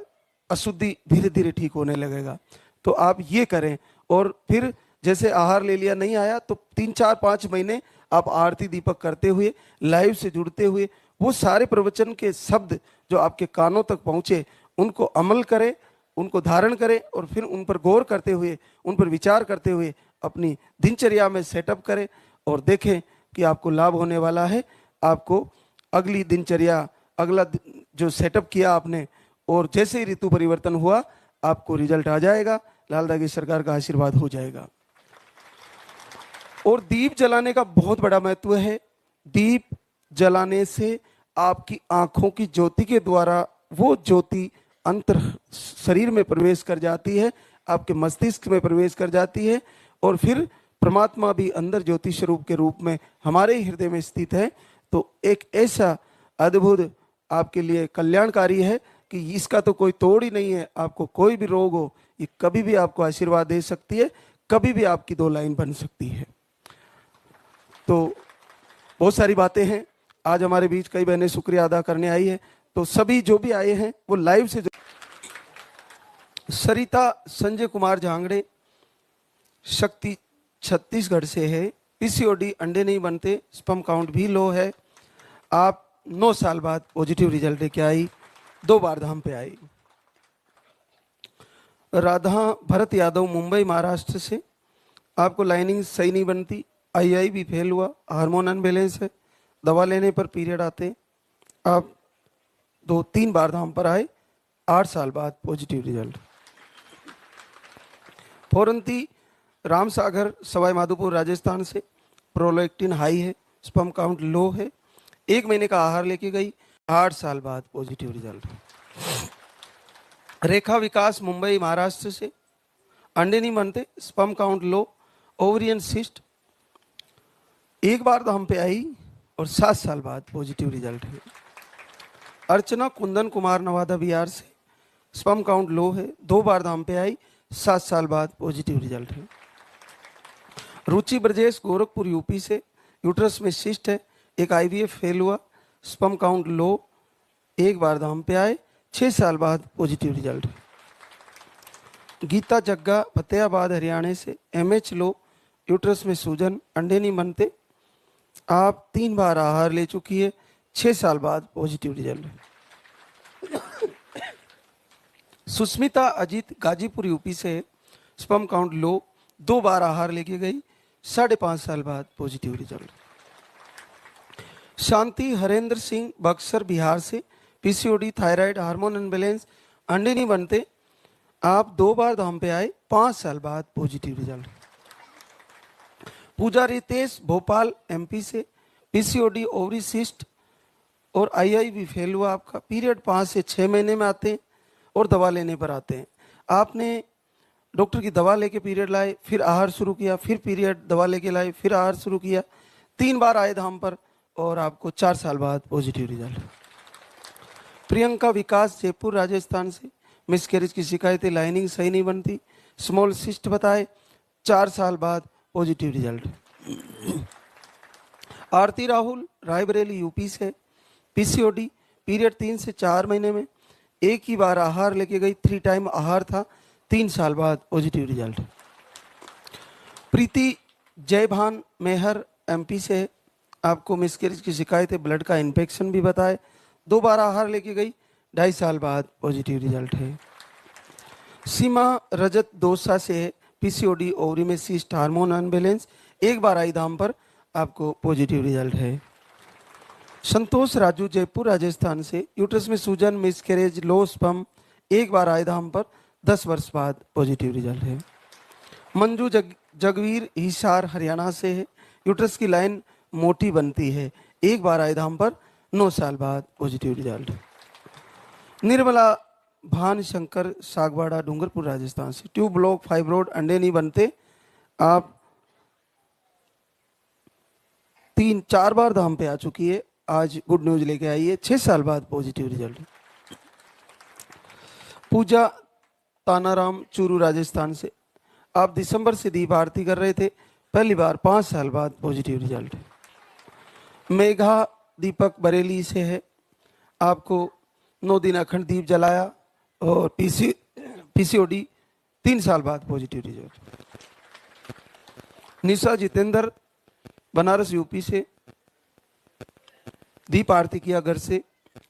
अशुद्धि धीरे धीरे ठीक होने लगेगा। तो आप ये करें, और फिर जैसे आहार ले लिया नहीं आया तो 3-4-5 महीने आप आरती दीपक करते हुए, लाइव से जुड़ते हुए, वो सारे प्रवचन के शब्द जो आपके कानों तक पहुंचे उनको अमल करें, उनको धारण करें, और फिर उन पर गौर करते हुए, उन पर विचार करते हुए अपनी दिनचर्या में सेटअप करें, और देखें कि आपको लाभ होने वाला है। आपको अगली दिनचर्या, अगला जो सेटअप किया आपने, और जैसे ही ऋतु परिवर्तन हुआ आपको रिजल्ट आ जाएगा, लालदा की सरकार का आशीर्वाद हो जाएगा। और दीप जलाने का बहुत बड़ा महत्व है। दीप जलाने से आपकी आंखों की ज्योति के द्वारा वो ज्योति अंतर शरीर में प्रवेश कर जाती है, आपके मस्तिष्क में प्रवेश कर जाती है, और फिर परमात्मा भी अंदर ज्योति स्वरूप के रूप में हमारे ही हृदय में स्थित है। तो एक ऐसा अद्भुत आपके लिए कल्याणकारी है कि इसका तो कोई तोड़ ही नहीं है। आपको कोई भी रोग हो, ये कभी भी आपको आशीर्वाद दे सकती है, कभी भी आपकी 2 लाइन बन सकती है। तो बहुत सारी बातें हैं। आज हमारे बीच कई बहनें शुक्रिया अदा करने आई है, तो सभी जो भी आए हैं वो लाइव से। सरिता संजय कुमार झांगड़े शक्ति छत्तीसगढ़ से है। पीसीओडी अंडे नहीं बनते, स्पर्म काउंट भी लो है। आप 9 साल बाद पॉजिटिव रिजल्ट लेके आई, 2 बार धाम पे आई। राधा भरत यादव मुंबई महाराष्ट्र से, आपको लाइनिंग सही नहीं बनती, आई भी फेल हुआ, हार्मोन अनबैलेंस है, दवा लेने पर पीरियड आते, आप 2-3 बार धाम पर आए, 8 साल बाद पॉजिटिव रिजल्ट। फोरंती राम सागर सवाई माधोपुर राजस्थान से, प्रोलैक्टिन हाई है, स्पर्म काउंट लो है, 1 महीने का आहार लेके गई, 8 साल बाद पॉजिटिव रिजल्ट। रेखा विकास मुंबई महाराष्ट्र से, अंडे नहीं बनते, sperm count low, ovarian cyst, 1 बार धाम पे आई और 7 साल बाद पॉजिटिव रिजल्ट है। अर्चना कुंदन कुमार नवादा बिहार से, स्पर्म काउंट लो है, 2 बार धाम पे आई, 7 साल बाद पॉजिटिव रिजल्ट है। रुचि ब्रजेश गोरखपुर यूपी से, यूट्रस में सिस्ट है, एक आईवीएफ फेल हुआ, स्पर्म काउंट लो, 1 बार धाम पे आए, 6 साल बाद पॉजिटिव रिजल्ट है। गीता जग्गा फतेहाबाद हरियाणा से, एमएच लो, यूट्रस में सूजन, अंडे नहीं बनते, आप 3 बार आहार ले चुकी है, 6 साल बाद पॉजिटिव रिजल्ट है। सुस्मिता अजीत गाजीपुर यूपी से, स्पर्म काउंट लो, 2 बार आहार लेके गई, 5.5 साल बाद पॉजिटिव रिजल्ट। शांति हरेंद्र सिंह बक्सर बिहार से, पीसीओडी थायराइड हार्मोन अनबैलेंस, अंडे नहीं बनते, आप 2 बार धाम पे आए, 5 साल बाद पॉजिटिव रिजल्ट। पूजा रितेश भोपाल एमपी से, पीसीओडी ओवरी सिस्ट और आई भी फेल हुआ आपका, पीरियड 5 से 6 महीने में आते हैं और दवा लेने पर आते हैं। आपने डॉक्टर की दवा लेके पीरियड लाए, फिर आहार शुरू किया, फिर पीरियड, दवा लेके लाए, फिर आहार शुरू किया, 3 बार आए धाम पर और आपको 4 साल बाद पॉजिटिव रिजल्ट। प्रियंका विकास जयपुर राजस्थान से, मिसकैरेज की शिकायतें, लाइनिंग सही नहीं बनती, स्मॉल सिस्ट बताए, 4 साल बाद पॉजिटिव रिजल्ट। आरती राहुल रायबरेली यूपी से, पीसीओडी, पीरियड 3 से 4 महीने में, 1 ही बार आहार लेके गई, 3 टाइम आहार था, 3 साल बाद पॉजिटिव रिजल्ट। प्रीति जयभान मेहर एमपी से, आपको मिसकैरेज की शिकायत है, ब्लड का इन्फेक्शन भी बताए, 2 बार आहार लेके गई, 2.5 साल बाद पॉजिटिव रिजल्ट है। सीमा रजत दोसा से, पीसीओडी ओवरी में सिस्ट हार्मोन अनबैलेंस, 1 बार आई धाम पर, आपको पॉजिटिव रिजल्ट है। संतोष राजू जयपुर राजस्थान से, यूट्रस में सूजन, मिसकैरेज, लो स्पर्म, 1 बार आए धाम पर, 10 वर्ष बाद पॉजिटिव रिजल्ट है। मंजू जगवीर हिसार हरियाणा से है, यूट्रस की लाइन मोटी बनती है, 1 बार आए धाम पर, 9 साल बाद पॉजिटिव रिजल्ट। निर्मला भान शंकर सागवाड़ा डूंगरपुर राजस्थान से, ट्यूब ब्लॉक, फाइब्रोड, अंडे नहीं बनते, आप 3-4 बार धाम पे आ चुकी है, आज गुड न्यूज लेके आई है, 6 साल बाद पॉजिटिव रिजल्ट। पूजा तानाराम चूरू राजस्थान से, आप दिसंबर से दीप आरती कर रहे थे, पहली बार 5 साल बाद पॉजिटिव रिजल्ट। मेघा दीपक बरेली से है, आपको 9 दिन अखंड दीप जलाया और पीसीओडी 3 साल बाद पॉजिटिव रिजल्ट। निशा जितेंद्र बनारस यूपी से, दीप आरती किया घर से,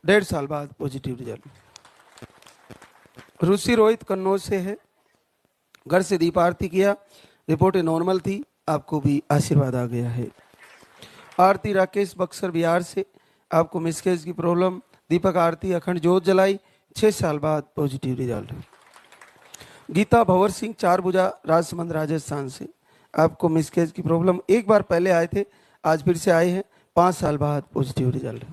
1.5 साल बाद पॉजिटिव रिजल्ट। रुचि रोहित कन्नौज से है, घर से दीप आरती किया, रिपोर्टें नॉर्मल थी, आपको भी आशीर्वाद आ गया है। आरती राकेश बक्सर बिहार से, आपको मिसकैरेज की प्रॉब्लम, दीपक आरती अखंड जोत जलाई, 6 साल बाद पॉजिटिव रिजल्ट। गीता भंवर सिंह, 4 भुजा, राजसमंद, राजस्थान से। आपको मिसकैरेज की प्रॉब्लम एक बार पहले आए थे, आज फिर से आए हैं, 5 साल बाद पॉजिटिव रिजल्ट।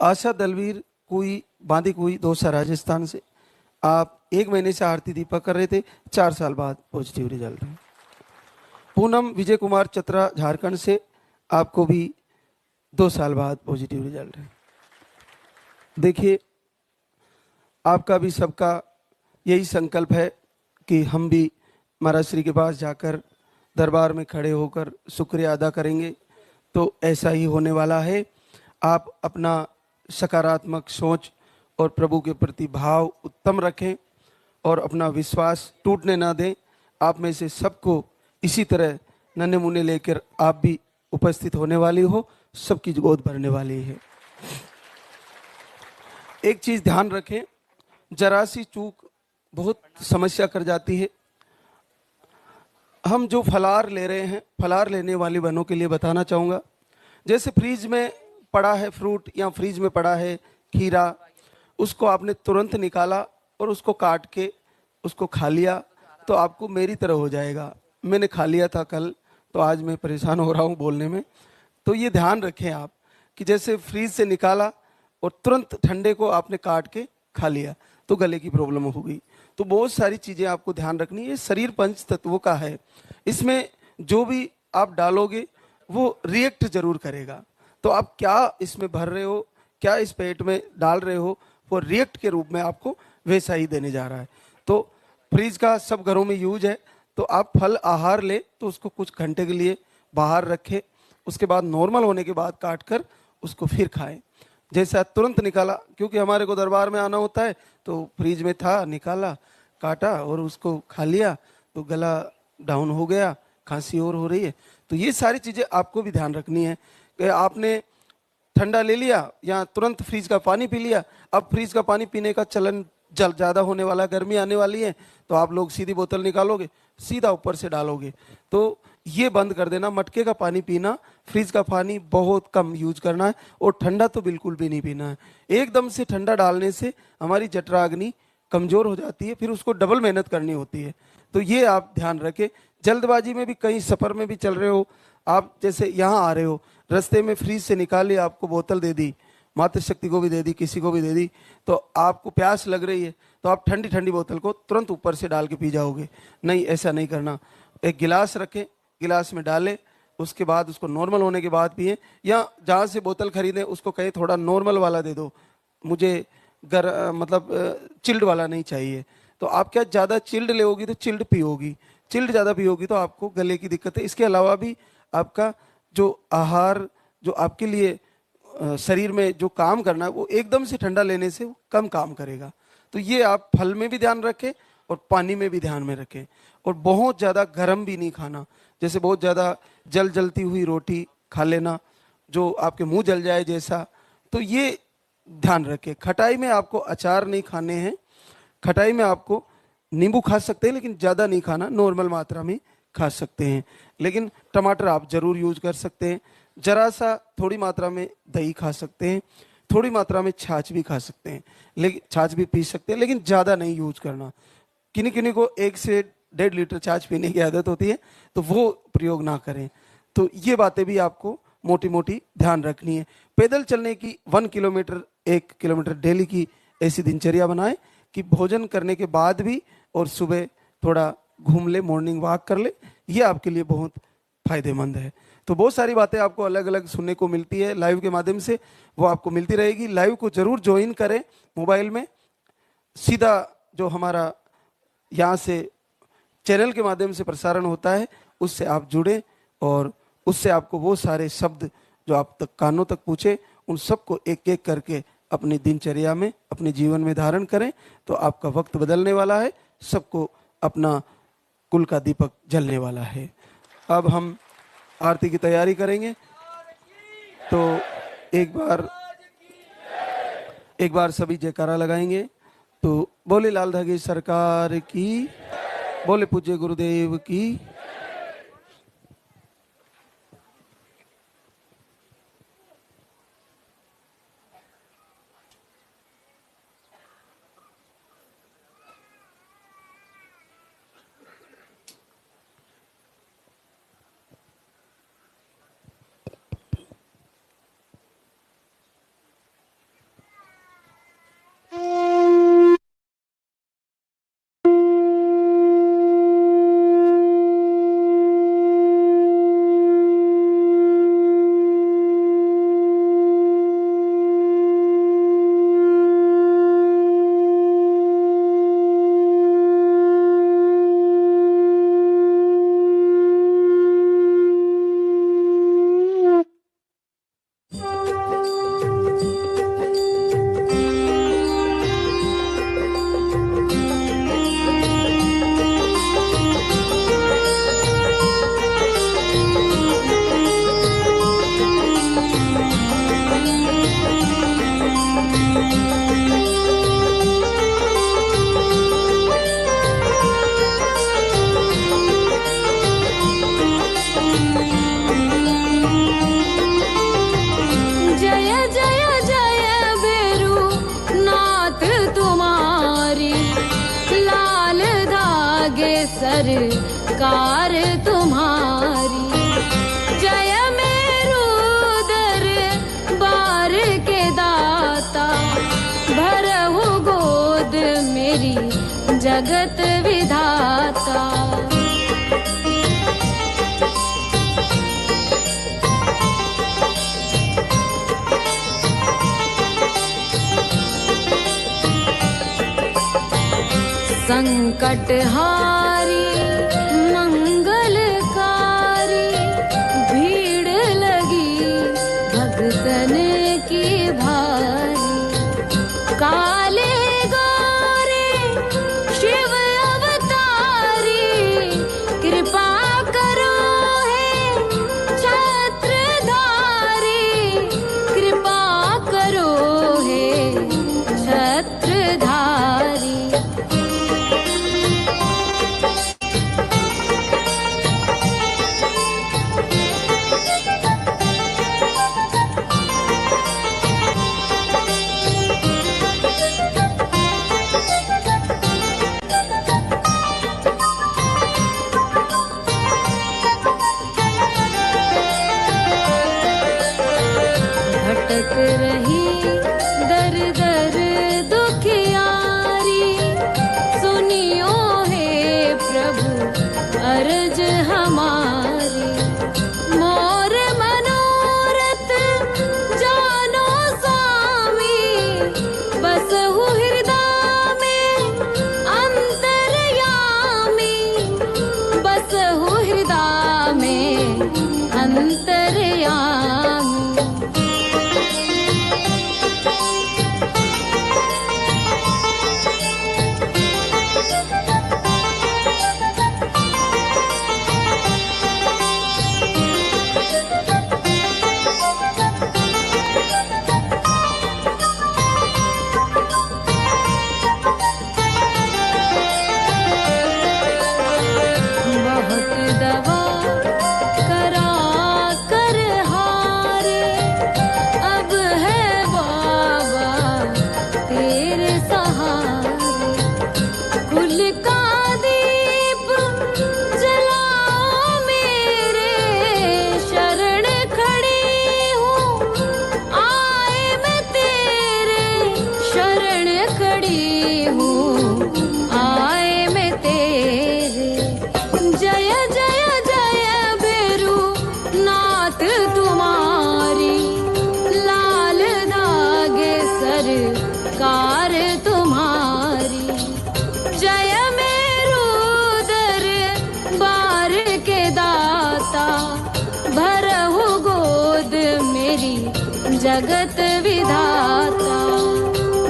आशा दलवीर कुई, बांदी कुई, दौसा, राजस्थान से। आप 1 महीने से आरती दीपक कर रहे थे, 4 साल बाद पॉजिटिव रिजल्ट। पूनम विजय कुमार, चतरा, झारखंड से। आपको भी 2 साल बाद पॉजिटिव रिजल्ट है। देखिए, आपका भी सबका यही संकल्प है कि हम भी महाराज श्री के पास जाकर दरबार में खड़े होकर शुक्रिया अदा करेंगे, तो ऐसा ही होने वाला है। आप अपना सकारात्मक सोच और प्रभु के प्रति भाव उत्तम रखें और अपना विश्वास टूटने ना दें। आप में से सबको इसी तरह नन्हे मुन्ने लेकर आप भी उपस्थित होने वाली हो, सबकी गोद भरने वाली है। एक चीज ध्यान रखें, जरा सी चूक बहुत समस्या कर जाती है। हम जो फलार ले रहे हैं, फलार लेने वाले बहनों के लिए बताना चाहूँगा, जैसे फ्रीज में पड़ा है फ्रूट या फ्रीज में पड़ा है खीरा, उसको आपने तुरंत निकाला और उसको काट के उसको खा लिया तो आपको मेरी तरह हो जाएगा। मैंने खा लिया था कल, तो आज मैं परेशान हो रहा हूँ बोलने में। तो ये ध्यान रखें आप कि जैसे फ्रीज से निकाला और तुरंत ठंडे को आपने काट के खा लिया तो गले की प्रॉब्लम हो गई। तो बहुत सारी चीजें आपको ध्यान रखनी है। ये शरीर 5 तत्वों का है, इसमें जो भी आप डालोगे वो रिएक्ट जरूर करेगा। तो आप क्या इसमें भर रहे हो, क्या इस पेट में डाल रहे हो, वो रिएक्ट के रूप में आपको वैसा ही देने जा रहा है। तो फ्रीज का सब घरों में यूज है। तो आप फल आहार ले तो उसको कुछ घंटे के लिए बाहर रखें, उसके बाद नॉर्मल होने के बाद काट कर उसको फिर खाएं। जैसा तुरंत निकाला, क्योंकि हमारे को दरबार में आना होता है, तो फ्रीज में था, निकाला, काटा और उसको खा लिया तो गला डाउन हो गया, खांसी और हो रही है। तो ये सारी चीजें आपको भी ध्यान रखनी है कि आपने ठंडा ले लिया या तुरंत फ्रीज का पानी पी लिया। अब फ्रीज का पानी पीने का चलन जल ज्यादा होने वाला, गर्मी आने वाली है, तो आप लोग सीधी बोतल निकालोगे, सीधा ऊपर से डालोगे। तो ये बंद कर देना, मटके का पानी पीना, फ्रीज का पानी बहुत कम यूज करना है और ठंडा तो बिल्कुल भी नहीं पीना है। एकदम से ठंडा डालने से हमारी जठराग्नि कमजोर हो जाती है, फिर उसको डबल मेहनत करनी होती है। तो ये आप ध्यान रखें। जल्दबाजी में भी, कहीं सफर में भी चल रहे हो आप, जैसे यहाँ आ रहे हो, रास्ते में फ्रीज से निकाली, आपको बोतल दे दी, मातृशक्ति को भी दे दी, किसी को भी दे दी, तो आपको प्यास लग रही है तो आप ठंडी ठंडी बोतल को तुरंत ऊपर से डाल के पी जाओगे। नहीं, ऐसा नहीं करना। एक गिलास रखें, गिलास में डालें, उसके बाद उसको नॉर्मल होने के बाद पिए, या जहाँ से बोतल खरीदें उसको कहे थोड़ा नॉर्मल वाला दे दो, मुझे मतलब चिल्ड वाला नहीं चाहिए। तो आप क्या ज़्यादा चिल्ड लेओगी तो चिल्ड पियोगी, चिल्ड ज़्यादा पियोगी तो आपको गले की दिक्कत है। इसके अलावा भी आपका जो आहार, जो आपके लिए शरीर में जो काम करना है, वो एकदम से ठंडा लेने से वो कम काम करेगा। तो ये आप फल में भी ध्यान रखें और पानी में भी ध्यान में रखें। और बहुत ज़्यादा गर्म भी नहीं खाना, जैसे बहुत ज़्यादा जलती हुई रोटी खा लेना जो आपके मुंह जल जाए जैसा, तो ये ध्यान रखें। खटाई में आपको अचार नहीं खाने हैं, खटाई में आपको नींबू खा सकते हैं लेकिन ज़्यादा नहीं खाना, नॉर्मल मात्रा में खा सकते हैं। लेकिन टमाटर आप जरूर यूज कर सकते हैं, जरा सा थोड़ी मात्रा में दही खा सकते हैं, थोड़ी मात्रा में छाछ भी खा सकते हैं, लेकिन छाछ भी पी सकते हैं, लेकिन ज़्यादा नहीं यूज करना। किन्हीं किन्हीं को 1 से 1.5 लीटर छाछ पीने की आदत होती है, तो वो प्रयोग ना करें। तो ये बातें भी आपको मोटी मोटी ध्यान रखनी है। पैदल चलने की 1 किलोमीटर 1 किलोमीटर डेली की ऐसी दिनचर्या बनाएं कि भोजन करने के बाद भी और सुबह थोड़ा घूम ले, मॉर्निंग वॉक कर ले, ये आपके लिए बहुत फायदेमंद है। तो बहुत सारी बातें आपको अलग अलग सुनने को मिलती है लाइव के माध्यम से, वो आपको मिलती रहेगी। लाइव को जरूर ज्वाइन करें मोबाइल में, सीधा जो हमारा यहाँ से चैनल के माध्यम से प्रसारण होता है उससे आप जुड़े और उससे आपको वो सारे शब्द जो आप तक कानों तक पूछे, उन सबको एक एक करके अपनी दिनचर्या में, अपने जीवन में धारण करें, तो आपका वक्त बदलने वाला है, सबको अपना कुल का दीपक जलने वाला है। अब हम आरती की तैयारी करेंगे, तो एक बार सभी जयकारा लगाएंगे। तो बोले लाल धागे सरकार की, बोले पूज्य गुरुदेव की। सरकार तुम्हारी। जय मेरू दरबार के दाता, भरहु गोद मेरी जगत विधाता। संकटहारी मंगलकारी, भीड़ लगी भक्तन की भारी। काले गोरे शिव अवतारी, कृपा करो हे छत्रधारी। कृपा करो हे छत्रधारी। भटक रही दर दर दुखियारी, सुनियो हे प्रभु अर्ज हमारी। मोर मनोरथ जानो स्वामी, बसहु हृदय में अंतर्यामी। बसहु हृदय में अंतर्यामी। बहुत दवा करा कर हारे, अब है बाबा तेरे सहारे। कुल का दीप जलाओ मेरे, शरण खड़ी हूँ आए मैं तेरे। शरण खड़ी हूँ आए मैं तेरे। जय जय जय बेरू नाथ तुम्हारी, लाल दागे सरकार तुम्हारी। जय मेरू दरबार के दाता, भरहु गोद मेरी जगत विधाता।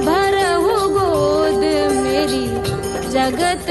भरहु गोद मेरी जगत